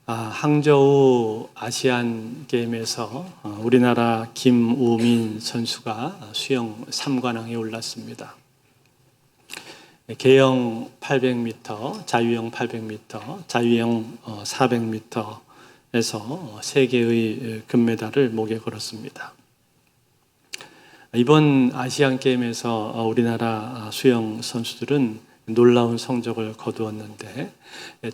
항저우 아시안 게임에서 우리나라 김우민 선수가 수영 3관왕에 올랐습니다. 계영 800m, 자유형 800m, 자유형 400m에서 3개의 금메달을 목에 걸었습니다. 이번 아시안 게임에서 우리나라 수영 선수들은 놀라운 성적을 거두었는데,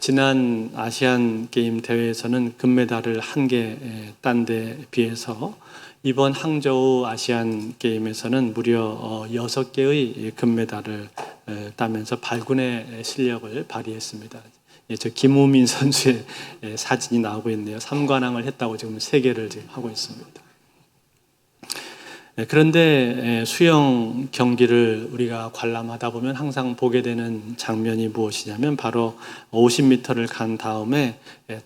지난 아시안 게임 대회에서는 금메달을 1개 딴 데 비해서 이번 항저우 아시안 게임에서는 무려 6개의 금메달을 따면서 발군의 실력을 발휘했습니다. 저 김우민 선수의 사진이 나오고 있네요. 3관왕을 했다고 지금 3개를 지금 하고 있습니다. 그런데 수영 경기를 우리가 관람하다 보면 항상 보게 되는 장면이 무엇이냐면 바로 50m를 간 다음에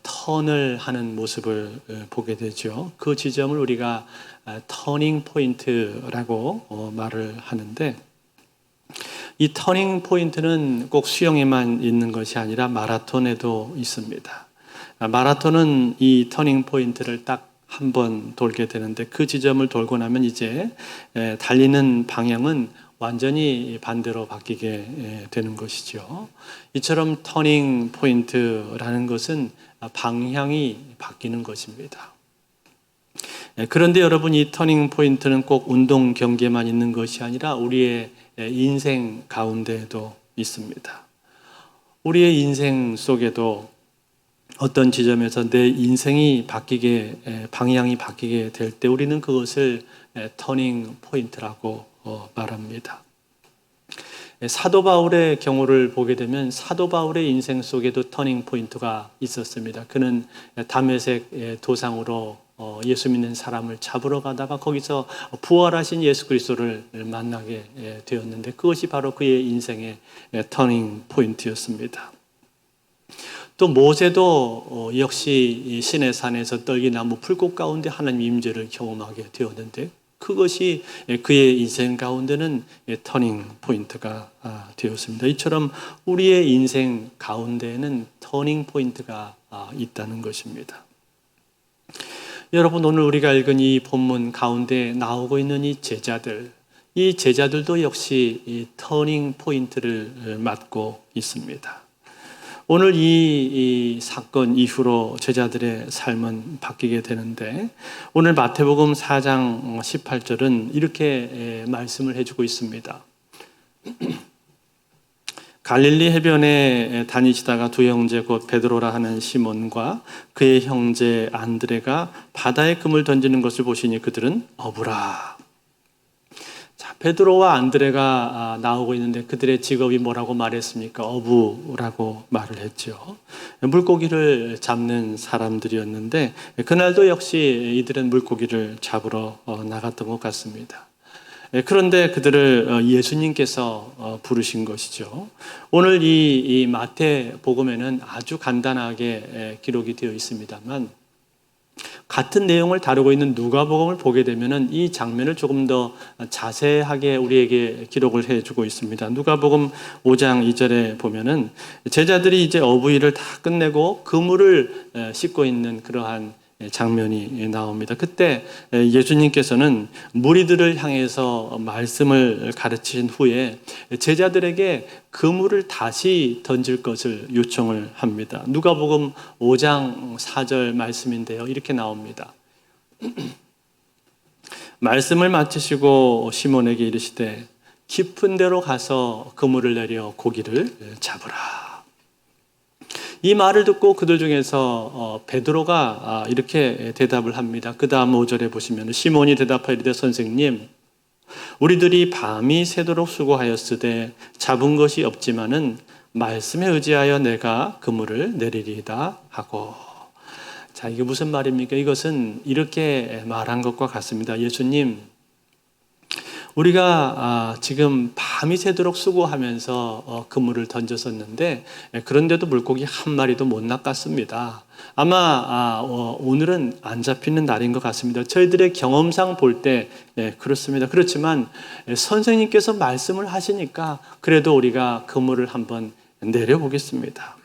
턴을 하는 모습을 보게 되죠. 그 지점을 우리가 터닝 포인트라고 말을 하는데, 이 터닝 포인트는 꼭 수영에만 있는 것이 아니라 마라톤에도 있습니다. 마라톤은 이 터닝 포인트를 딱 한 번 돌게 되는데, 그 지점을 돌고 나면 이제 달리는 방향은 완전히 반대로 바뀌게 되는 것이죠. 이처럼 터닝 포인트라는 것은 방향이 바뀌는 것입니다. 그런데 여러분, 이 터닝 포인트는 꼭 운동 경기에만 있는 것이 아니라 우리의 인생 가운데에도 있습니다. 우리의 인생 속에도 어떤 지점에서 내 인생이 바뀌게, 방향이 바뀌게 될 때 우리는 그것을 터닝 포인트라고 말합니다. 사도 바울의 경우를 보게 되면 사도 바울의 인생 속에도 터닝 포인트가 있었습니다. 그는 다메섹 도상으로 예수 믿는 사람을 잡으러 가다가 거기서 부활하신 예수 그리스도를 만나게 되었는데, 그것이 바로 그의 인생의 터닝 포인트였습니다. 또 모세도 역시 시내 산에서 떨기나무 풀꽃 가운데 하나님 임재를 경험하게 되었는데, 그것이 그의 인생 가운데는 터닝 포인트가 되었습니다. 이처럼 우리의 인생 가운데에는 터닝 포인트가 있다는 것입니다. 여러분, 오늘 우리가 읽은 이 본문 가운데 나오고 있는 이 제자들도 역시 이 터닝 포인트를 맡고 있습니다. 오늘 이 사건 이후로 제자들의 삶은 바뀌게 되는데, 오늘 마태복음 4장 18절은 이렇게 말씀을 해주고 있습니다. 갈릴리 해변에 다니시다가 두 형제 곧 베드로라 하는 시몬과 그의 형제 안드레가 바다에 금을 던지는 것을 보시니 그들은 어부라. 베드로와 안드레가 나오고 있는데 그들의 직업이 뭐라고 말했습니까? 어부라고 말을 했죠. 물고기를 잡는 사람들이었는데, 그날도 역시 이들은 물고기를 잡으러 나갔던 것 같습니다. 그런데 그들을 예수님께서 부르신 것이죠. 오늘 이 마태복음에는 아주 간단하게 기록이 되어 있습니다만, 같은 내용을 다루고 있는 누가복음을 보게 되면은 이 장면을 조금 더 자세하게 우리에게 기록을 해주고 있습니다. 누가복음 5장 2절에 보면은 제자들이 이제 어부일을 다 끝내고 그물을 싣고 있는 그러한 장면이 나옵니다. 그때 예수님께서는 무리들을 향해서 말씀을 가르친 후에 제자들에게 그물을 다시 던질 것을 요청을 합니다. 누가복음 5장 4절 말씀인데요, 이렇게 나옵니다. 말씀을 마치시고 시몬에게 이르시되 깊은 데로 가서 그물을 내려 고기를 잡으라. 이 말을 듣고 그들 중에서 베드로가 이렇게 대답을 합니다. 그 다음 5절에 보시면 시몬이 대답하여 이르되 선생님, 우리들이 밤이 새도록 수고하였으되 잡은 것이 없지만은 말씀에 의지하여 내가 그물을 내리리이다 하고. 자, 이게 무슨 말입니까? 이것은 이렇게 말한 것과 같습니다. 예수님, 우리가 지금 밤이 새도록 수고하면서 그물을 던졌었는데, 그런데도 물고기 한 마리도 못 낚았습니다. 아마 오늘은 안 잡히는 날인 것 같습니다. 저희들의 경험상 볼 때 그렇습니다. 그렇지만 선생님께서 말씀을 하시니까 그래도 우리가 그물을 한번 내려보겠습니다.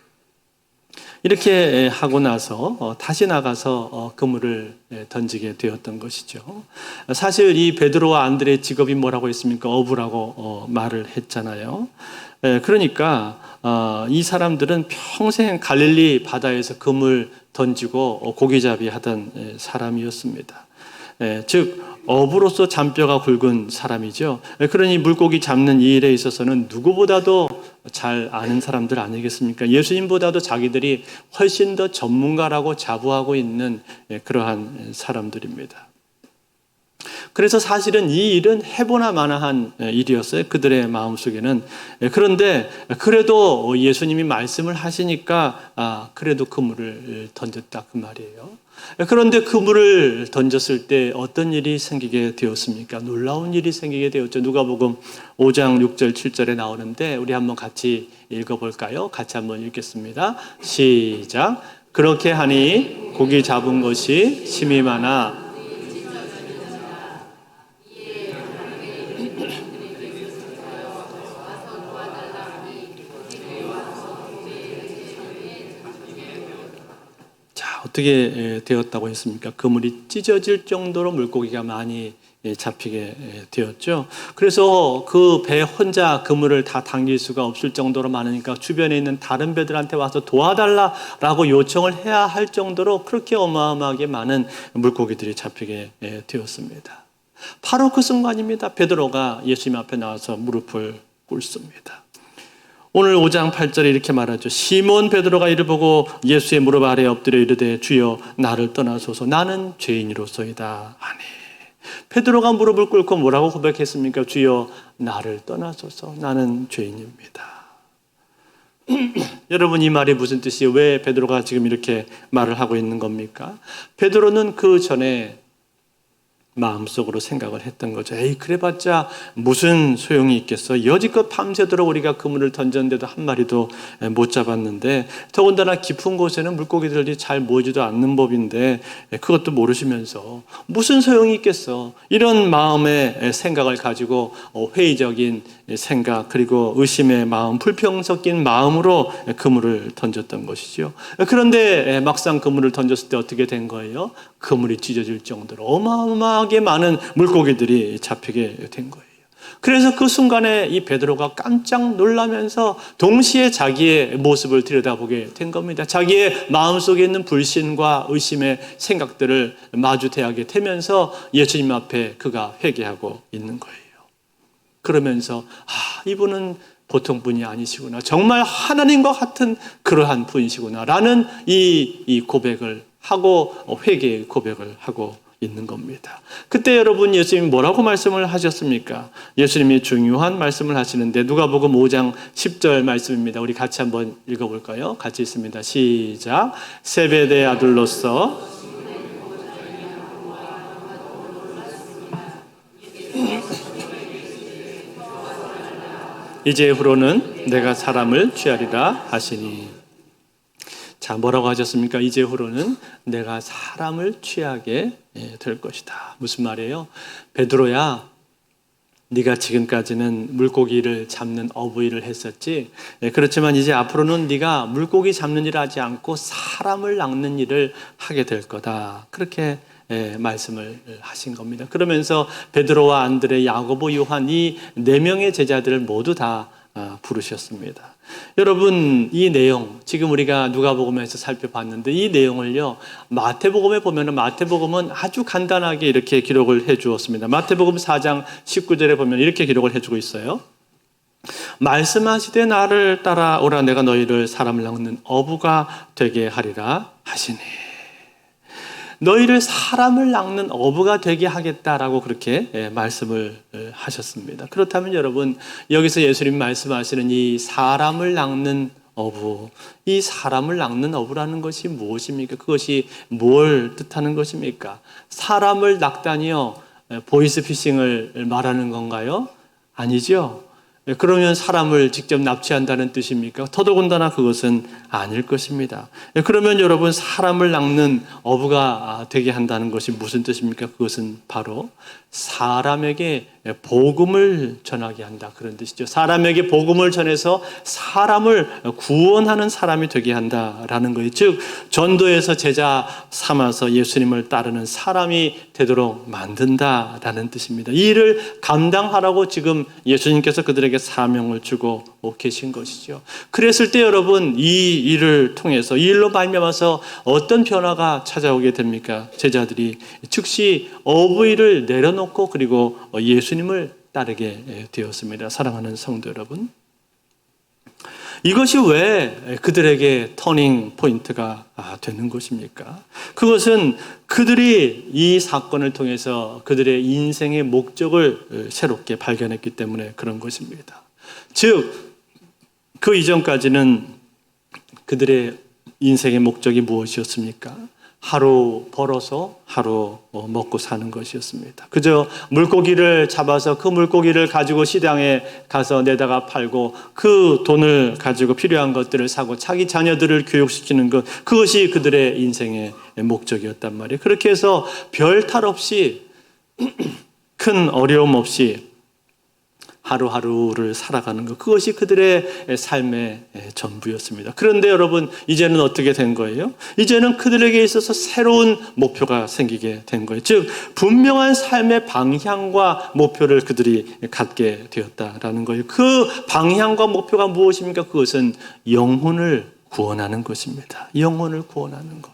이렇게 하고 나서 다시 나가서 그물을 던지게 되었던 것이죠. 사실 이 베드로와 안드레의 직업이 뭐라고 했습니까? 어부라고 말을 했잖아요. 그러니까 이 사람들은 평생 갈릴리 바다에서 그물 던지고 고기잡이 하던 사람이었습니다. 즉 어부로서 잔뼈가 굵은 사람이죠. 그러니 물고기 잡는 이 일에 있어서는 누구보다도 잘 아는 사람들 아니겠습니까? 예수님보다도 자기들이 훨씬 더 전문가라고 자부하고 있는 그러한 사람들입니다. 그래서 사실은 이 일은 해보나 마나한 일이었어요. 그들의 마음속에는. 그런데 그래도 예수님이 말씀을 하시니까 그래도 그물을 던졌다 그 말이에요. 그런데 그물을 던졌을 때 어떤 일이 생기게 되었습니까? 놀라운 일이 생기게 되었죠. 누가복음 5장 6절 7절에 나오는데 우리 한번 같이 읽어볼까요? 같이 한번 읽겠습니다. 시작. 그렇게 하니 고기 잡은 것이 심히 많아 어떻게 되었다고 했습니까? 그물이 찢어질 정도로 물고기가 많이 잡히게 되었죠. 그래서 그 배 혼자 그물을 다 당길 수가 없을 정도로 많으니까 주변에 있는 다른 배들한테 와서 도와달라라고 요청을 해야 할 정도로 그렇게 어마어마하게 많은 물고기들이 잡히게 되었습니다. 바로 그 순간입니다. 베드로가 예수님 앞에 나와서 무릎을 꿇습니다. 오늘 5장 8절에 이렇게 말하죠. 시몬 베드로가 이를 보고 예수의 무릎 아래에 엎드려 이르되 주여 나를 떠나소서 나는 죄인이로소이다 하니. 베드로가 무릎을 꿇고 뭐라고 고백했습니까? 주여 나를 떠나소서 나는 죄인입니다. 여러분 이 말이 무슨 뜻이에요? 왜 베드로가 지금 이렇게 말을 하고 있는 겁니까? 베드로는 그 전에 마음속으로 생각을 했던 거죠. 에이 그래봤자 무슨 소용이 있겠어. 여지껏 밤새도록 우리가 그물을 던졌는데도 한 마리도 못 잡았는데 더군다나 깊은 곳에는 물고기들이 잘 모이지도 않는 법인데 그것도 모르시면서 무슨 소용이 있겠어. 이런 마음의 생각을 가지고 회의적인 생각 그리고 의심의 마음, 불평 섞인 마음으로 그물을 던졌던 것이죠. 그런데 막상 그물을 던졌을 때 어떻게 된 거예요? 그물이 찢어질 정도로 어마어마하게 많은 물고기들이 잡히게 된 거예요. 그래서 그 순간에 이 베드로가 깜짝 놀라면서 동시에 자기의 모습을 들여다보게 된 겁니다. 자기의 마음속에 있는 불신과 의심의 생각들을 마주 대하게 되면서 예수님 앞에 그가 회개하고 있는 거예요. 그러면서 이분은 보통 분이 아니시구나. 정말 하나님과 같은 그러한 분이시구나 라는 이 고백을 하고 회개의 고백을 하고 있는 겁니다. 그때 여러분 예수님이 뭐라고 말씀을 하셨습니까? 예수님이 중요한 말씀을 하시는데 누가복음 5장 10절 말씀입니다. 우리 같이 한번 읽어볼까요? 같이 있습니다. 시작. 세베대의 아들로서 이제후로는 내가 사람을 취하리라 하시니. 자, 뭐라고 하셨습니까? 이제후로는 내가 사람을 취하게 될 것이다. 무슨 말이에요? 베드로야, 네가 지금까지는 물고기를 잡는 어부 일을 했었지. 그렇지만 이제 앞으로는 네가 물고기 잡는 일을 하지 않고 사람을 낚는 일을 하게 될 거다. 그렇게 말씀을 하신 겁니다. 그러면서 베드로와 안드레, 야고보, 요한 이 네 명의 제자들을 모두 다 부르셨습니다. 여러분 이 내용 지금 우리가 누가복음에서 살펴봤는데 이 내용을요 마태복음에 보면은 마태복음은 아주 간단하게 이렇게 기록을 해 주었습니다. 마태복음 4장 19절에 보면 이렇게 기록을 해주고 있어요. 말씀하시되 나를 따라오라 내가 너희를 사람을 낚는 어부가 되게 하리라 하시니. 너희를 사람을 낚는 어부가 되게 하겠다라고 그렇게 말씀을 하셨습니다. 그렇다면 여러분 여기서 예수님 말씀하시는 이 사람을 낚는 어부, 이 사람을 낚는 어부라는 것이 무엇입니까? 그것이 뭘 뜻하는 것입니까? 사람을 낚다니요 보이스피싱을 말하는 건가요? 아니죠. 그러면 사람을 직접 납치한다는 뜻입니까? 더더군다나 그것은 아닐 것입니다. 그러면 여러분, 사람을 낚는 어부가 되게 한다는 것이 무슨 뜻입니까? 그것은 바로 사람에게 복음을 전하게 한다, 그런 뜻이죠. 사람에게 복음을 전해서 사람을 구원하는 사람이 되게 한다라는 거예요. 즉 전도에서 제자 삼아서 예수님을 따르는 사람이 되도록 만든다라는 뜻입니다. 이 일을 감당하라고 지금 예수님께서 그들에게 사명을 주고 계신 것이죠. 그랬을 때 여러분, 이 일을 통해서, 이 일로 말미암아서 어떤 변화가 찾아오게 됩니까? 제자들이 즉시 어부일을 내려놓고 그리고 예수님을 따르게 되었습니다. 사랑하는 성도 여러분, 이것이 왜 그들에게 터닝 포인트가 되는 것입니까? 그것은 그들이 이 사건을 통해서 그들의 인생의 목적을 새롭게 발견했기 때문에 그런 것입니다. 즉, 그 이전까지는 그들의 인생의 목적이 무엇이었습니까? 하루 벌어서 하루 먹고 사는 것이었습니다. 그저 물고기를 잡아서 그 물고기를 가지고 시장에 가서 내다가 팔고 그 돈을 가지고 필요한 것들을 사고 자기 자녀들을 교육시키는 것, 그것이 그들의 인생의 목적이었단 말이에요. 그렇게 해서 별 탈 없이 큰 어려움 없이 하루하루를 살아가는 것, 그것이 그들의 삶의 전부였습니다. 그런데 여러분, 이제는 어떻게 된 거예요? 이제는 그들에게 있어서 새로운 목표가 생기게 된 거예요. 즉 분명한 삶의 방향과 목표를 그들이 갖게 되었다라는 거예요. 그 방향과 목표가 무엇입니까? 그것은 영혼을 구원하는 것입니다. 영혼을 구원하는 것.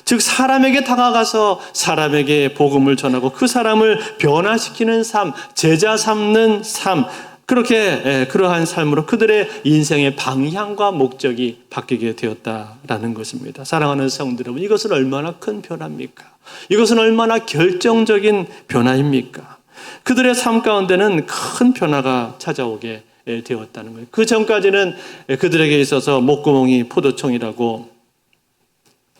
즉 사람에게 다가가서 사람에게 복음을 전하고 그 사람을 변화시키는 삶, 제자 삼는 삶, 그렇게 그러한 삶으로 그들의 인생의 방향과 목적이 바뀌게 되었다라는 것입니다. 사랑하는 성도 여러분, 이것은 얼마나 큰 변화입니까? 이것은 얼마나 결정적인 변화입니까? 그들의 삶 가운데는 큰 변화가 찾아오게 되었다는 거예요. 그 전까지는 그들에게 있어서 목구멍이 포도청이라고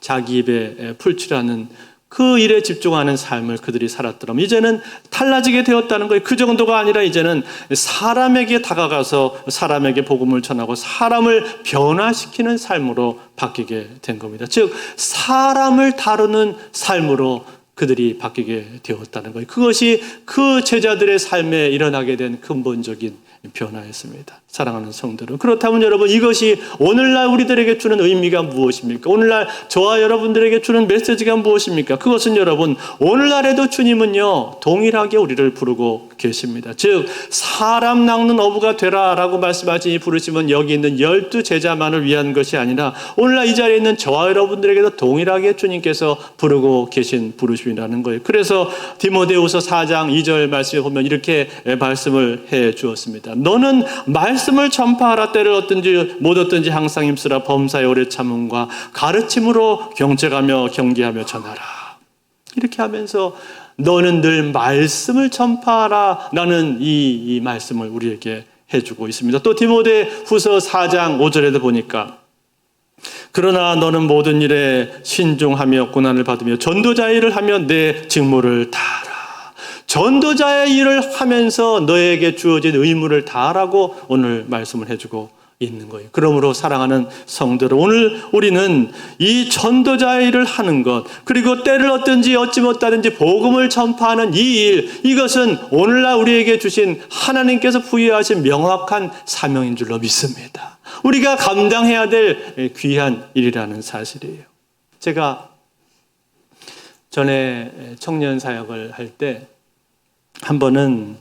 자기 입에 풀칠하는 그 일에 집중하는 삶을 그들이 살았더라면 이제는 달라지게 되었다는 거예요. 그 정도가 아니라 이제는 사람에게 다가가서 사람에게 복음을 전하고 사람을 변화시키는 삶으로 바뀌게 된 겁니다. 즉 사람을 다루는 삶으로 그들이 바뀌게 되었다는 거예요. 그것이 그 제자들의 삶에 일어나게 된 근본적인 변화였습니다. 사랑하는 성도들, 그렇다면 여러분, 이것이 오늘날 우리들에게 주는 의미가 무엇입니까? 오늘날 저와 여러분들에게 주는 메시지가 무엇입니까? 그것은 여러분, 오늘날에도 주님은요 동일하게 우리를 부르고 계십니다. 즉 사람 낚는 어부가 되라라고 말씀하시니 부르심은 여기 있는 12제자만을 위한 것이 아니라 오늘날 이 자리에 있는 저와 여러분들에게도 동일하게 주님께서 부르고 계신 부르심이라는 거예요. 그래서 디모데후서 4장 2절 말씀에 보면 이렇게 말씀을 해 주었습니다. 너는 말씀을 전파하라. 때를 얻든지 못 얻든지 항상 힘쓰라. 범사에 오래 참음과 가르침으로 경책하며 경계하며 전하라. 이렇게 하면서 너는 늘 말씀을 전파하라. 라는 이 말씀을 우리에게 해주고 있습니다. 또 디모데후서 4장 5절에도 보니까 그러나 너는 모든 일에 신중하며 고난을 받으며 전도자의 일을 하며 내 직무를 다하라. 전도자의 일을 하면서 너에게 주어진 의무를 다하라고 오늘 말씀을 해주고 있는 거예요. 그러므로 사랑하는 성도들, 오늘 우리는 이 전도자의 일을 하는 것, 그리고 때를 얻든지 얻지 못하든지 복음을 전파하는 이 일, 이것은 오늘날 우리에게 주신 하나님께서 부여하신 명확한 사명인 줄로 믿습니다. 우리가 감당해야 될 귀한 일이라는 사실이에요. 제가 전에 청년 사역을 할 때 한 번은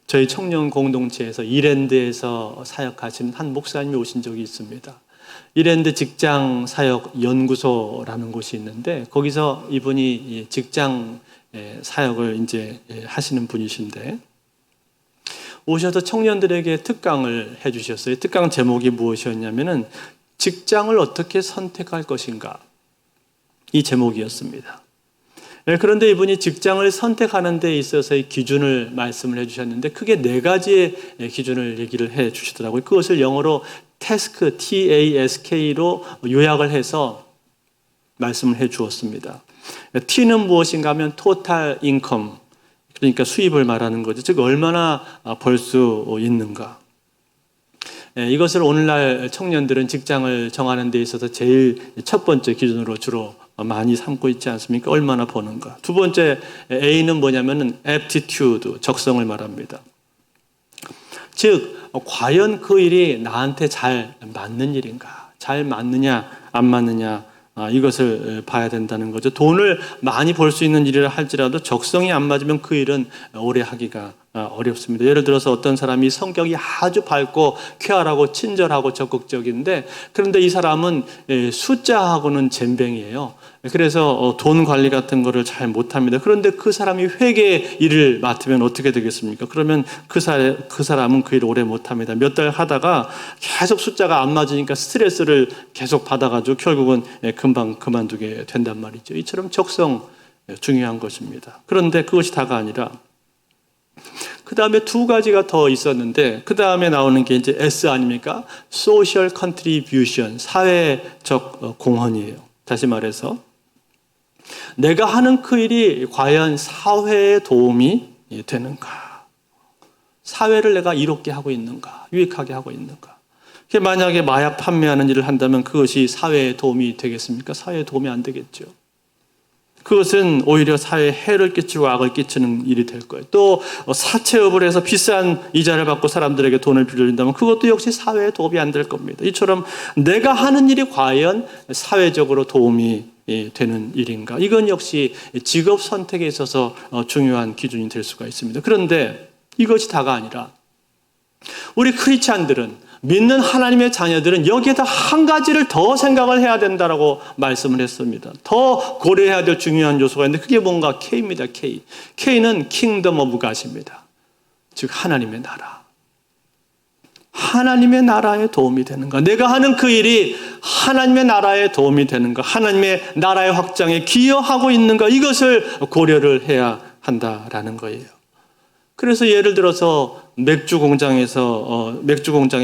저희 청년 공동체에서 이랜드에서 사역하시는 한 목사님이 오신 적이 있습니다. 이랜드 직장 사역 연구소라는 곳이 있는데 거기서 이분이 직장 사역을 이제 하시는 분이신데 오셔서 청년들에게 특강을 해주셨어요. 특강 제목이 무엇이었냐면은 직장을 어떻게 선택할 것인가, 이 제목이었습니다. 그런데 이분이 직장을 선택하는 데 있어서의 기준을 말씀을 해주셨는데 크게 4가지의 기준을 얘기를 해 주시더라고요. 그것을 영어로 task, T-A-S-K로 요약을 해서 말씀을 해 주었습니다. T는 무엇인가 하면 total income, 그러니까 수입을 말하는 거죠. 즉 얼마나 벌 수 있는가. 이것을 오늘날 청년들은 직장을 정하는 데 있어서 제일 첫 번째 기준으로 주로 많이 삼고 있지 않습니까? 얼마나 버는가. 두 번째 A는 뭐냐면은 aptitude, 적성을 말합니다. 즉 과연 그 일이 나한테 잘 맞는 일인가, 잘 맞느냐 안 맞느냐, 이것을 봐야 된다는 거죠. 돈을 많이 벌 수 있는 일이라 할지라도 적성이 안 맞으면 그 일은 오래 하기가 어렵습니다. 예를 들어서 어떤 사람이 성격이 아주 밝고 쾌활하고 친절하고 적극적인데, 그런데 이 사람은 숫자하고는 젬병이에요. 그래서 돈 관리 같은 거를 잘 못합니다. 그런데 그 사람이 회계 일을 맡으면 어떻게 되겠습니까? 그러면 그 사람은 그 일을 오래 못합니다. 몇 달 하다가 계속 숫자가 안 맞으니까 스트레스를 계속 받아가지고 결국은 금방 그만두게 된단 말이죠. 이처럼 적성 중요한 것입니다. 그런데 그것이 다가 아니라 그 다음에 두 가지가 더 있었는데, 그 다음에 나오는 게 이제 S 아닙니까? Social Contribution, 사회적 공헌이에요. 다시 말해서 내가 하는 그 일이 과연 사회에 도움이 되는가? 사회를 내가 이롭게 하고 있는가? 유익하게 하고 있는가? 만약에 마약 판매하는 일을 한다면 그것이 사회에 도움이 되겠습니까? 사회에 도움이 안 되겠죠. 그것은 오히려 사회에 해를 끼치고 악을 끼치는 일이 될 거예요. 또 사채업을 해서 비싼 이자를 받고 사람들에게 돈을 빌려준다면 그것도 역시 사회에 도움이 안 될 겁니다. 이처럼 내가 하는 일이 과연 사회적으로 도움이 되는 일인가? 이건 역시 직업 선택에 있어서 중요한 기준이 될 수가 있습니다. 그런데 이것이 다가 아니라 우리 크리스찬들은, 믿는 하나님의 자녀들은 여기에다 한 가지를 더 생각을 해야 된다라고 말씀을 했습니다. 더 고려해야 될 중요한 요소가 있는데 그게 뭔가 K입니다. K. K는 Kingdom of God입니다. 즉 하나님의 나라. 하나님의 나라에 도움이 되는가? 내가 하는 그 일이 하나님의 나라에 도움이 되는가? 하나님의 나라의 확장에 기여하고 있는가? 이것을 고려를 해야 한다라는 거예요. 그래서 예를 들어서 맥주 공장에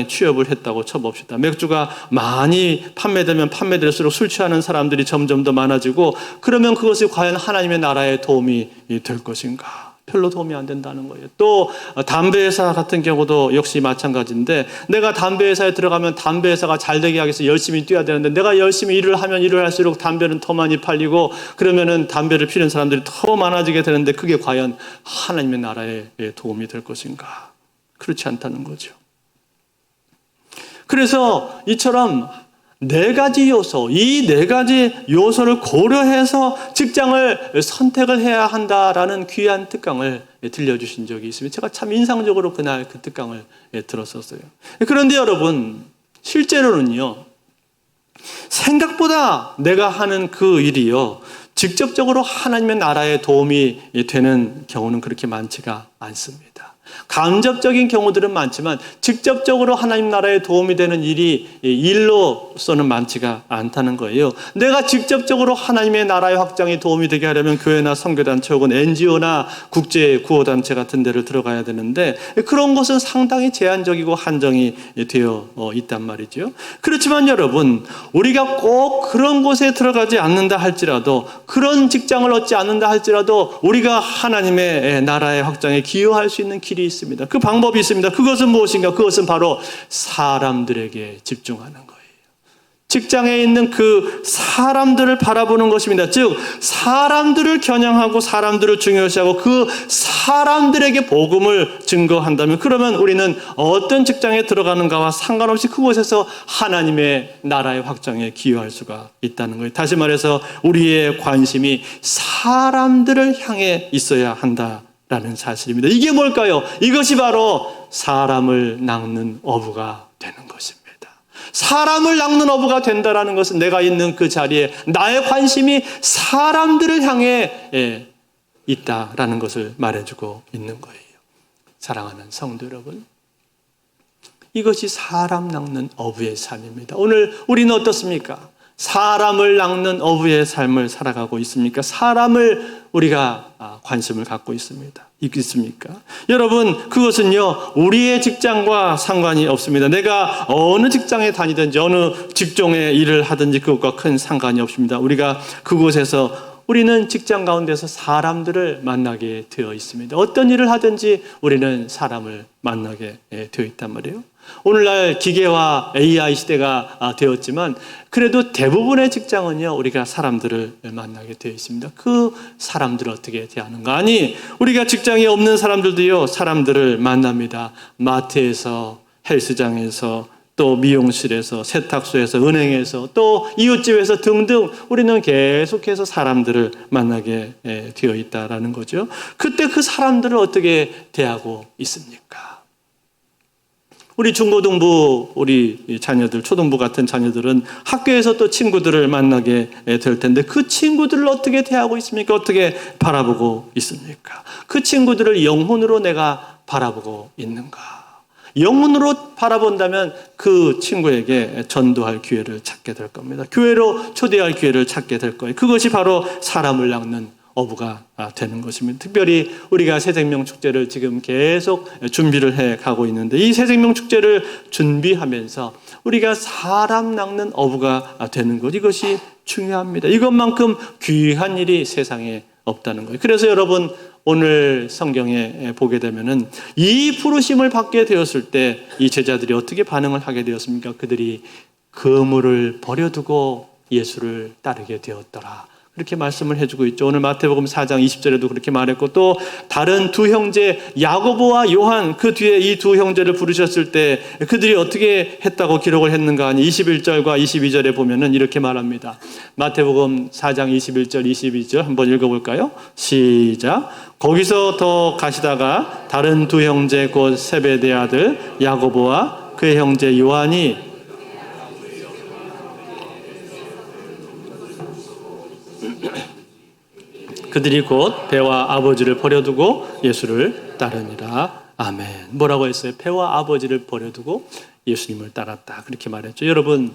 취업을 했다고 쳐봅시다. 맥주가 많이 판매되면 판매될수록 술 취하는 사람들이 점점 더 많아지고, 그러면 그것이 과연 하나님의 나라에 도움이 될 것인가? 별로 도움이 안 된다는 거예요. 또 담배 회사 같은 경우도 역시 마찬가지인데, 내가 담배 회사에 들어가면 담배 회사가 잘 되게 하기 위해서 열심히 뛰어야 되는데, 내가 열심히 일을 하면 일을 할수록 담배는 더 많이 팔리고, 그러면은 담배를 피우는 사람들이 더 많아지게 되는데 그게 과연 하나님의 나라에 도움이 될 것인가? 그렇지 않다는 거죠. 그래서 이처럼 네 가지 요소, 이 네 가지 요소를 고려해서 직장을 선택을 해야 한다라는 귀한 특강을 들려주신 적이 있습니다. 제가 참 인상적으로 그날 그 특강을 들었었어요. 그런데 여러분, 실제로는요, 생각보다 내가 하는 그 일이요, 직접적으로 하나님의 나라에 도움이 되는 경우는 그렇게 많지가 않습니다. 간접적인 경우들은 많지만 직접적으로 하나님 나라에 도움이 되는 일이 일로서는 많지가 않다는 거예요. 내가 직접적으로 하나님의 나라의 확장에 도움이 되게 하려면 교회나 선교단체 혹은 NGO나 국제구호단체 같은 데를 들어가야 되는데, 그런 것은 상당히 제한적이고 한정이 되어 있단 말이죠. 그렇지만 여러분, 우리가 꼭 그런 곳에 들어가지 않는다 할지라도, 그런 직장을 얻지 않는다 할지라도 우리가 하나님의 나라의 확장에 기여할 수 있는 길이 있습니다. 그 방법이 있습니다. 그것은 무엇인가? 그것은 바로 사람들에게 집중하는 거예요. 직장에 있는 그 사람들을 바라보는 것입니다. 즉 사람들을 겨냥하고 사람들을 중요시하고 그 사람들에게 복음을 증거한다면, 그러면 우리는 어떤 직장에 들어가는가와 상관없이 그곳에서 하나님의 나라의 확장에 기여할 수가 있다는 거예요. 다시 말해서 우리의 관심이 사람들을 향해 있어야 한다라는 사실입니다. 이게 뭘까요? 이것이 바로 사람을 낚는 어부가 되는 것입니다. 사람을 낚는 어부가 된다는 것은 내가 있는 그 자리에 나의 관심이 사람들을 향해 있다라는 것을 말해주고 있는 거예요. 사랑하는 성도 여러분, 이것이 사람 낚는 어부의 삶입니다. 오늘 우리는 어떻습니까? 사람을 낚는 어부의 삶을 살아가고 있습니까? 사람을 우리가 관심을 갖고 있습니까? 여러분, 그것은요, 우리의 직장과 상관이 없습니다. 내가 어느 직장에 다니든지 어느 직종의 일을 하든지 그것과 큰 상관이 없습니다. 우리가 그곳에서 우리는 직장 가운데서 사람들을 만나게 되어 있습니다. 어떤 일을 하든지 우리는 사람을 만나게 되어 있단 말이에요. 오늘날 기계와 AI 시대가 되었지만 그래도 대부분의 직장은요, 우리가 사람들을 만나게 되어 있습니다. 그 사람들을 어떻게 대하는가? 아니, 우리가 직장에 없는 사람들도요, 사람들을 만납니다. 마트에서, 헬스장에서, 또 미용실에서, 세탁소에서, 은행에서, 또 이웃집에서 등등 우리는 계속해서 사람들을 만나게 되어 있다라는 거죠. 그때 그 사람들을 어떻게 대하고 있습니까? 우리 중고등부, 우리 자녀들, 초등부 같은 자녀들은 학교에서 또 친구들을 만나게 될 텐데 그 친구들을 어떻게 대하고 있습니까? 어떻게 바라보고 있습니까? 그 친구들을 영혼으로 내가 바라보고 있는가? 영혼으로 바라본다면 그 친구에게 전도할 기회를 찾게 될 겁니다. 교회로 초대할 기회를 찾게 될 거예요. 그것이 바로 사람을 낚는 어부가 되는 것입니다. 특별히 우리가 새생명 축제를 지금 계속 준비를 해 가고 있는데 이 새생명 축제를 준비하면서 우리가 사람 낚는 어부가 되는 것, 이것이 중요합니다. 이것만큼 귀한 일이 세상에 없다는 거예요. 그래서 여러분, 오늘 성경에 보게 되면은 이 부르심을 받게 되었을 때 이 제자들이 어떻게 반응을 하게 되었습니까? 그들이 그물을 버려두고 예수를 따르게 되었더라. 그렇게 말씀을 해주고 있죠. 오늘 마태복음 4장 20절에도 그렇게 말했고, 또 다른 두 형제 야고보와 요한, 그 뒤에 이 두 형제를 부르셨을 때 그들이 어떻게 했다고 기록을 했는가 하니 21절과 22절에 보면은 이렇게 말합니다. 마태복음 4장 21절 22절 한번 읽어볼까요? 시작. 거기서 더 가시다가 다른 두 형제 곧 세베대 아들 야고보와 그의 형제 요한이 그들이 곧 배와 아버지를 버려두고 예수를 따르니라. 아멘. 뭐라고 했어요? 배와 아버지를 버려두고 예수님을 따랐다. 그렇게 말했죠. 여러분,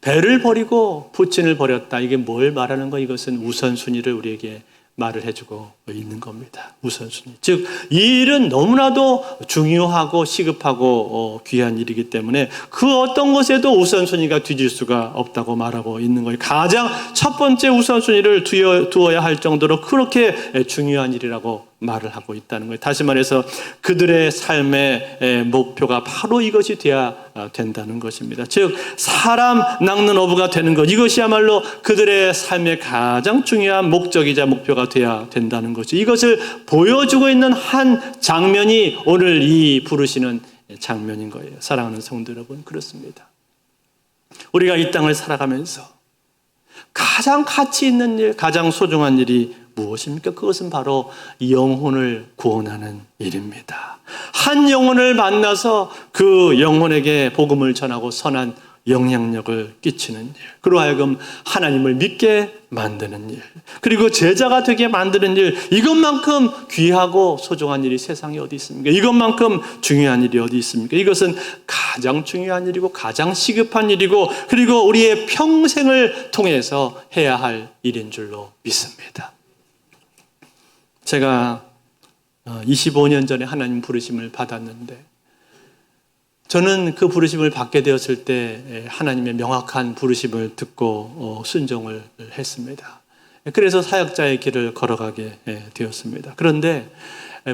배를 버리고 부친을 버렸다. 이게 뭘 말하는 거? 이것은 우선순위를 우리에게 말을 해주고 있는 겁니다. 우선순위. 즉, 이 일은 너무나도 중요하고 시급하고 귀한 일이기 때문에 그 어떤 것에도 우선순위가 뒤질 수가 없다고 말하고 있는 거예요. 가장 첫 번째 우선순위를 두어야 할 정도로 그렇게 중요한 일이라고 말을 하고 있다는 거예요. 다시 말해서 그들의 삶의 목표가 바로 이것이 돼야 된다는 것입니다. 즉, 사람 낚는 어부가 되는 것, 이것이야말로 그들의 삶의 가장 중요한 목적이자 목표가 돼야 된다는 거죠. 이것을 보여주고 있는 한 장면이 오늘 이 부르시는 장면인 거예요. 사랑하는 성도 여러분, 그렇습니다. 우리가 이 땅을 살아가면서 가장 가치 있는 일, 가장 소중한 일이 무엇입니까? 그것은 바로 영혼을 구원하는 일입니다. 한 영혼을 만나서 그 영혼에게 복음을 전하고 선한 영향력을 끼치는 일, 그로 하여금 하나님을 믿게 만드는 일, 그리고 제자가 되게 만드는 일, 이것만큼 귀하고 소중한 일이 세상에 어디 있습니까? 이것만큼 중요한 일이 어디 있습니까? 이것은 가장 중요한 일이고 가장 시급한 일이고 그리고 우리의 평생을 통해서 해야 할 일인 줄로 믿습니다. 제가 25년 전에 하나님 부르심을 받았는데 저는 그 부르심을 받게 되었을 때 하나님의 명확한 부르심을 듣고 순종을 했습니다. 그래서 사역자의 길을 걸어가게 되었습니다. 그런데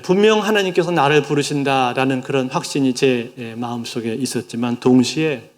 분명 하나님께서 나를 부르신다라는 그런 확신이 제 마음속에 있었지만 동시에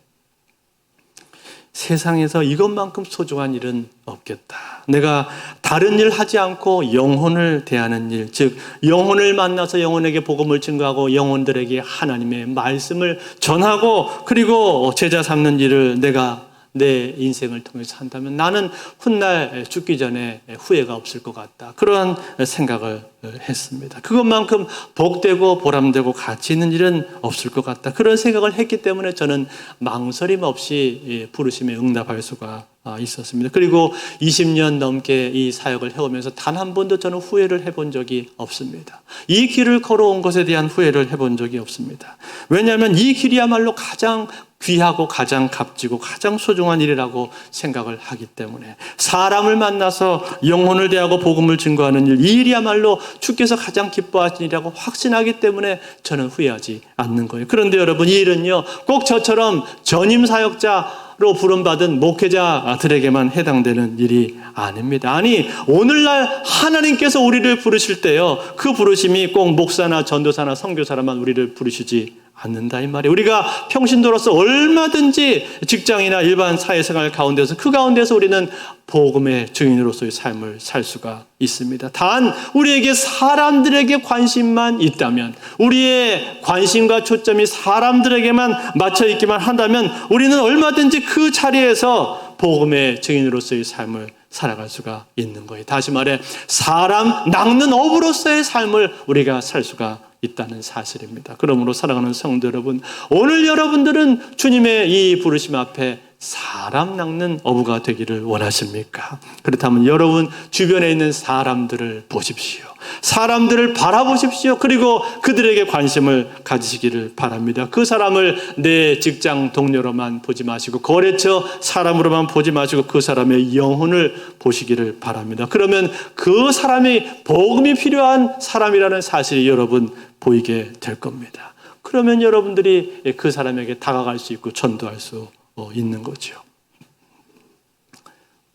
세상에서 이것만큼 소중한 일은 없겠다. 내가 다른 일 하지 않고 영혼을 대하는 일, 즉 영혼을 만나서 영혼에게 복음을 증거하고 영혼들에게 하나님의 말씀을 전하고 그리고 제자 삼는 일을 내가 내 인생을 통해서 한다면 나는 훗날 죽기 전에 후회가 없을 것 같다. 그런 생각을 했습니다. 그것만큼 복되고 보람되고 가치 있는 일은 없을 것 같다. 그런 생각을 했기 때문에 저는 망설임 없이 부르심에 응답할 수가 있었습니다. 그리고 20년 넘게 이 사역을 해오면서 단 한 번도 저는 후회를 해본 적이 없습니다. 이 길을 걸어온 것에 대한 후회를 해본 적이 없습니다. 왜냐하면 이 길이야말로 가장 귀하고 가장 값지고 가장 소중한 일이라고 생각을 하기 때문에 사람을 만나서 영혼을 대하고 복음을 증거하는 일, 이 일이야말로 주께서 가장 기뻐하시는 일이라고 확신하기 때문에 저는 후회하지 않는 거예요. 그런데 여러분, 이 일은요 꼭 저처럼 전임 사역자 목회자로 부름받은 목회자들에게만 해당되는 일이 아닙니다. 아니, 오늘날 하나님께서 우리를 부르실 때요, 그 부르심이 꼭 목사나 전도사나 선교사라만 우리를 부르시지 않는다 이 말이에요. 우리가 평신도로서 얼마든지 직장이나 일반 사회생활 가운데서 그 가운데서 우리는 복음의 증인으로서의 삶을 살 수가 있습니다. 단 우리에게 사람들에게 관심만 있다면, 우리의 관심과 초점이 사람들에게만 맞춰 있기만 한다면 우리는 얼마든지 그 자리에서 복음의 증인으로서의 삶을 살아갈 수가 있는 거예요. 다시 말해 사람 낚는 업으로서의 삶을 우리가 살 수가 있다는 사실입니다. 그러므로 사랑하는 성도 여러분, 오늘 여러분들은 주님의 이 부르심 앞에 사람 낚는 어부가 되기를 원하십니까? 그렇다면 여러분 주변에 있는 사람들을 보십시오. 사람들을 바라보십시오. 그리고 그들에게 관심을 가지시기를 바랍니다. 그 사람을 내 직장 동료로만 보지 마시고, 거래처 사람으로만 보지 마시고 그 사람의 영혼을 보시기를 바랍니다. 그러면 그 사람이 복음이 필요한 사람이라는 사실이 여러분 보이게 될 겁니다. 그러면 여러분들이 그 사람에게 다가갈 수 있고 전도할 수 있는 거죠.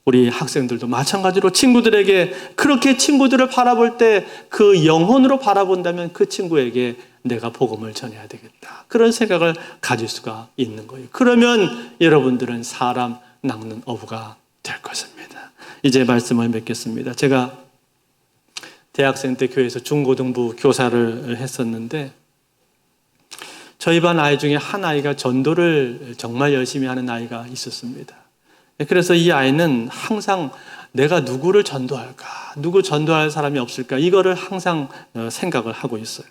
우리 학생들도 마찬가지로 친구들에게 그렇게 친구들을 바라볼 때 그 영혼으로 바라본다면 그 친구에게 내가 복음을 전해야 되겠다, 그런 생각을 가질 수가 있는 거예요. 그러면 여러분들은 사람 낚는 어부가 될 것입니다. 이제 말씀을 맺겠습니다. 제가 대학생 때 교회에서 중고등부 교사를 했었는데 저희 반 아이 중에 한 아이가 전도를 정말 열심히 하는 아이가 있었습니다. 그래서 이 아이는 항상 내가 누구를 전도할까, 누구 전도할 사람이 없을까, 이거를 항상 생각을 하고 있어요.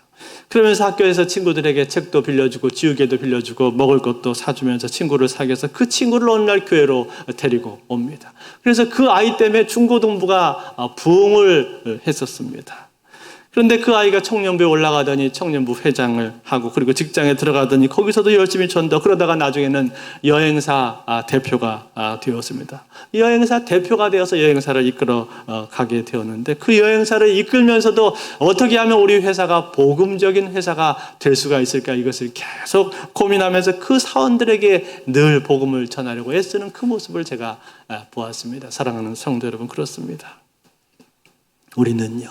그러면서 학교에서 친구들에게 책도 빌려주고 지우개도 빌려주고 먹을 것도 사주면서 친구를 사귀어서 그 친구를 어느 날 교회로 데리고 옵니다. 그래서 그 아이 때문에 중고등부가 부흥을 했었습니다. 그런데 그 아이가 청년부에 올라가더니 청년부 회장을 하고, 그리고 직장에 들어가더니 거기서도 열심히 전도, 그러다가 나중에는 여행사 대표가 되었습니다. 여행사 대표가 되어서 여행사를 이끌어 가게 되었는데, 그 여행사를 이끌면서도 어떻게 하면 우리 회사가 복음적인 회사가 될 수가 있을까, 이것을 계속 고민하면서 그 사원들에게 늘 복음을 전하려고 애쓰는 그 모습을 제가 보았습니다. 사랑하는 성도 여러분, 그렇습니다. 우리는요,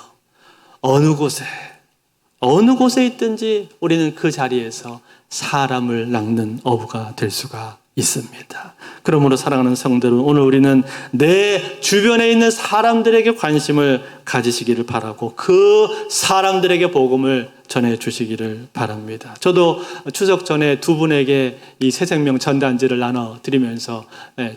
어느 곳에 있든지 우리는 그 자리에서 사람을 낚는 어부가 될 수가 있습니다. 그러므로 사랑하는 성도 여러분, 오늘 우리는 내 주변에 있는 사람들에게 관심을 가지시기를 바라고 그 사람들에게 복음을 전해주시기를 바랍니다. 저도 추석 전에 두 분에게 이 새생명 전단지를 나눠드리면서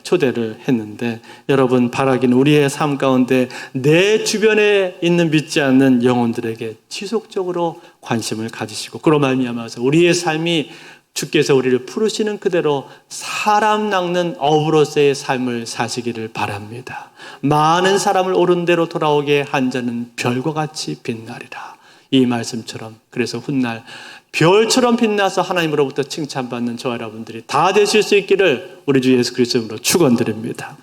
초대를 했는데, 여러분 바라기는 우리의 삶 가운데 내 주변에 있는 믿지 않는 영혼들에게 지속적으로 관심을 가지시고, 그로 말미암아서 우리의 삶이 주께서 우리를 부르시는 그대로 사람 낚는 어부로서의 삶을 사시기를 바랍니다. 많은 사람을 옳은 대로 돌아오게 한 자는 별과 같이 빛나리라, 이 말씀처럼, 그래서 훗날 별처럼 빛나서 하나님으로부터 칭찬받는 저와 여러분들이 다 되실 수 있기를 우리 주 예수 그리스도로 축원드립니다.